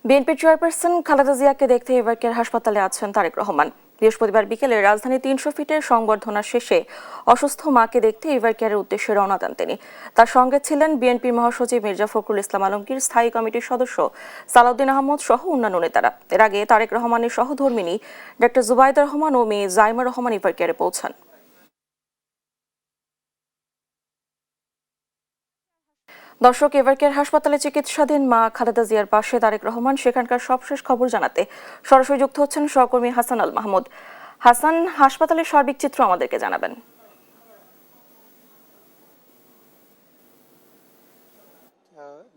BNP chairperson Khaleda জিয়াকে দেখতে এবারকের হাসপাতালে আছেন তারেক রহমান। বৃহস্পতিবার বিকেলে রাজধানী ৩০০ ফিটের সংবর্ধনা শেষে অসুস্থ মাকে দেখতে এবারকের উদ্দেশ্যে রওনা দেন তিনি। তার সঙ্গে ছিলেন বিএনপি মহাসচিব মির্জা ফখরুল ইসলাম আলমগীর, স্থায়ী কমিটির সদস্য সালাউদ্দিন আহমদ সহ অন্যান্য নেতারা। এর আগে তারেক রহমানের সহধর্মিণী ডক্টর জুবাইদা রহমান ও মেয়ে জাইমা রহমান এবারকেরে পৌঁছান। দর্শক, এবারকের হাসপাতালে চিকিৎসাধীন মা খালেদা জিয়ার পাশে তারেক রহমান। সেখানকার সবশেষ খবর জানাতে সরাসরি যুক্ত হচ্ছেন সহকর্মী হাসান আল মাহমুদ। হাসান, হাসপাতালের সার্বিক চিত্র আমাদেরকে জানাবেন।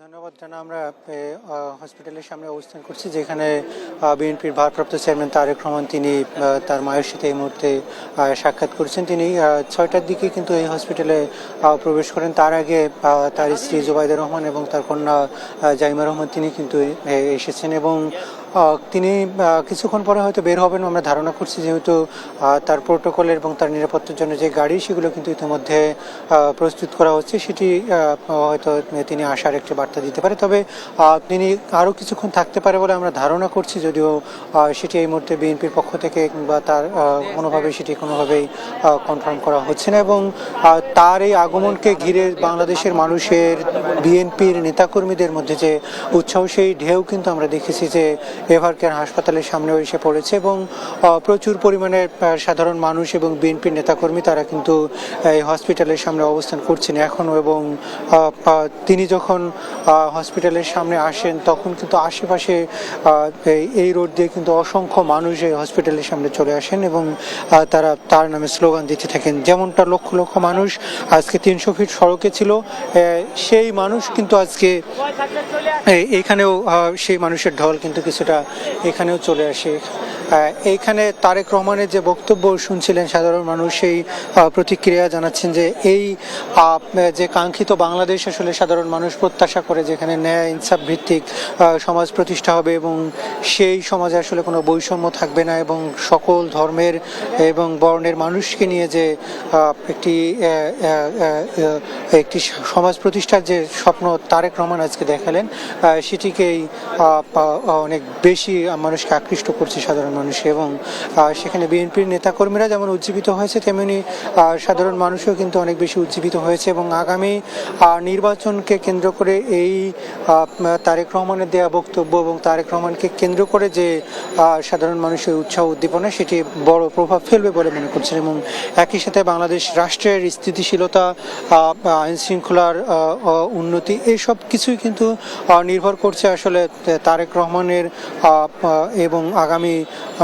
ধন্যবাদ জানা। আমরা হসপিটালের সামনে অবস্থান করছি, যেখানে বিএনপির ভারপ্রাপ্ত চেয়ারম্যান তারেক রহমান তিনি তার মায়ের সাথে এই মুহূর্তে সাক্ষাৎ করেছেন। তিনি ৬টার দিকে কিন্তু এই হসপিটালে প্রবেশ করেন। তার আগে তার স্ত্রী জুবাইদা রহমান এবং তার কন্যা জাইমা রহমান তিনি কিন্তু এসেছেন এবং তিনি কিছুক্ষণ পরে হয়তো বের হবেন আমরা ধারণা করছি, যেহেতু তার প্রোটোকলের এবং তার নিরাপত্তার জন্য যে গাড়ি সেগুলো কিন্তু ইতিমধ্যে প্রস্তুত করা হচ্ছে। সেটি হয়তো তিনি আসার একটি বার্তা দিতে পারে, তবে তিনি আরও কিছুক্ষণ থাকতে পারে বলে আমরা ধারণা করছি, যদিও সেটি এই মুহূর্তে বিএনপির পক্ষ থেকে কিংবা তার কোনোভাবেই কনফার্ম করা হচ্ছে না। এবং তার এই আগমনকে ঘিরে বাংলাদেশের মানুষের, বিএনপির নেতাকর্মীদের মধ্যে যে উৎসাহ, সেই ঢেউ কিন্তু আমরা দেখেছি যে এভারকেয়ার হাসপাতালের সামনেও এসে পড়েছে এবং প্রচুর পরিমাণে সাধারণ মানুষ এবং বিএনপির নেতাকর্মী তারা কিন্তু এই হসপিটালের সামনে অবস্থান করছেন এখনও। এবং তিনি যখন হসপিটালের সামনে আসেন তখন কিন্তু আশেপাশে এই রোড দিয়ে কিন্তু অসংখ্য মানুষ এই হসপিটালের সামনে চলে আসেন এবং তারা তার নামে স্লোগান দিতে থাকেন। যেমনটা লক্ষ লক্ষ মানুষ আজকে ৩০০ ফিট সড়কে ছিল, সেই মানুষ কিন্তু আজকে এখানেও সেই মানুষের ঢল কিন্তু কিছুটা এখানেও চলে আসে। এইখানে তারেক রহমানের যে বক্তব্য শুনছিলেন সাধারণ মানুষ, সেই প্রতিক্রিয়া জানাচ্ছেন যে এই যে কাঙ্ক্ষিত বাংলাদেশ আসলে সাধারণ মানুষ প্রত্যাশা করে, যেখানে ন্যায় ইনসাফ ভিত্তিক সমাজ প্রতিষ্ঠা হবে এবং সেই সমাজে আসলে কোনো বৈষম্য থাকবে না এবং সকল ধর্মের এবং বর্ণের মানুষকে নিয়ে যে একটি সমাজ প্রতিষ্ঠার যে স্বপ্ন তারেক রহমান আজকে দেখালেন, সেটিকেই অনেক বেশি মানুষকে আকৃষ্ট করছে সাধারণ মানুষ। এবং সেখানে বিএনপির নেতাকর্মীরা যেমন উজ্জীবিত হয়েছে, তেমনি সাধারণ মানুষও কিন্তু অনেক বেশি উজ্জীবিত হয়েছে। এবং আগামী নির্বাচনকে কেন্দ্র করে এই তারেক রহমানের দেয়া বক্তব্য এবং তারেক রহমানকে কেন্দ্র করে যে সাধারণ মানুষের উৎসাহ উদ্দীপনা, সেটি বড় প্রভাব ফেলবে বলে মনে করছেন। এবং একই সাথে বাংলাদেশ রাষ্ট্রের স্থিতিশীলতা, আইন শৃঙ্খলার উন্নতি, এইসব কিছুই কিন্তু নির্ভর করছে আসলে তারেক রহমানের এবং আগামী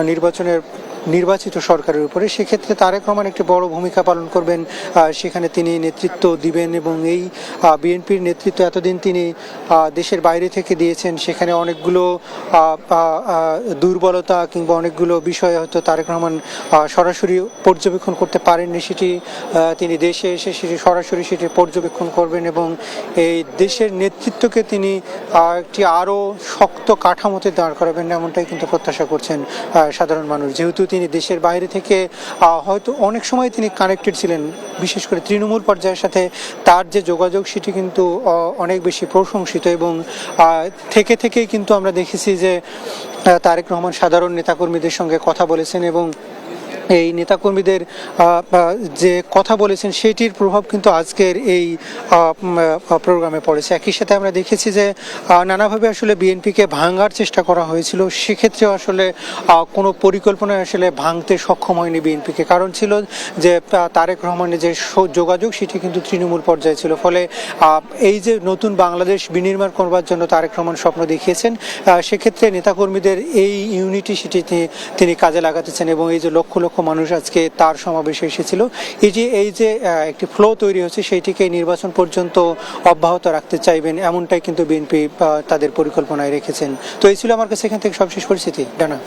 নির্বাচনের নির্বাচিত সরকারের উপরে। সেক্ষেত্রে তারেক রহমান একটি বড় ভূমিকা পালন করবেন, সেখানে তিনি নেতৃত্ব দিবেন। এবং এই বিএনপির নেতৃত্ব এতদিন তিনি দেশের বাইরে থেকে দিয়েছেন, সেখানে অনেকগুলো দুর্বলতা কিংবা অনেকগুলো বিষয় হয়তো তারেক রহমান সরাসরি পর্যবেক্ষণ করতে পারেননি, সেটি তিনি দেশে এসে সেটি পর্যবেক্ষণ করবেন এবং এই দেশের নেতৃত্বকে তিনি একটি আরও শক্ত কাঠামোতে দাঁড় করাবেন, এমনটাই কিন্তু প্রত্যাশা করছেন সাধারণ মানুষ। যেহেতু তিনি দেশের বাইরে থেকে হয়তো অনেক সময় তিনি কানেক্টেড ছিলেন, বিশেষ করে তৃণমূল পর্যায়ের সাথে তার যে যোগাযোগ সেটি কিন্তু অনেক বেশি প্রশংসিত। এবং থেকেই কিন্তু আমরা দেখেছি যে তারেক রহমান সাধারণ নেতাকর্মীদের সঙ্গে কথা বলেছেন এবং এই নেতাকর্মীদের যে কথা বলেছেন সেটির প্রভাব কিন্তু আজকের এই প্রোগ্রামে পড়েছে। একই সাথে আমরা দেখেছি যে নানাভাবে আসলে বিএনপিকে ভাঙার চেষ্টা করা হয়েছিল, সেক্ষেত্রেও আসলে কোনো পরিকল্পনায় আসলে ভাঙতে সক্ষম হয়নি বিএনপিকে। কারণ ছিল যে তারেক রহমানের যে যোগাযোগ সেটি কিন্তু তৃণমূল পর্যায়ে ছিল। ফলে এই যে নতুন বাংলাদেশ বিনির্মাণ করবার জন্য তারেক রহমান স্বপ্ন দেখিয়েছেন, সেক্ষেত্রে নেতাকর্মীদের এই ইউনিটি সেটি তিনি কাজে লাগাতেছেন। এবং এই যে লক্ষ লক্ষ মানুষ আজকে তার সমাবেশে এসেছিল, এই যে একটি ফ্লো তৈরি হচ্ছে, সেইটিকে নির্বাচন পর্যন্ত অব্যাহত রাখতে চাইবেন, এমনটাই কিন্তু বিএনপি তাদের পরিকল্পনায় রেখেছেন। তো এই ছিল আমার কাছে এখান থেকে সবশেষ পরিস্থিতি। ডানা।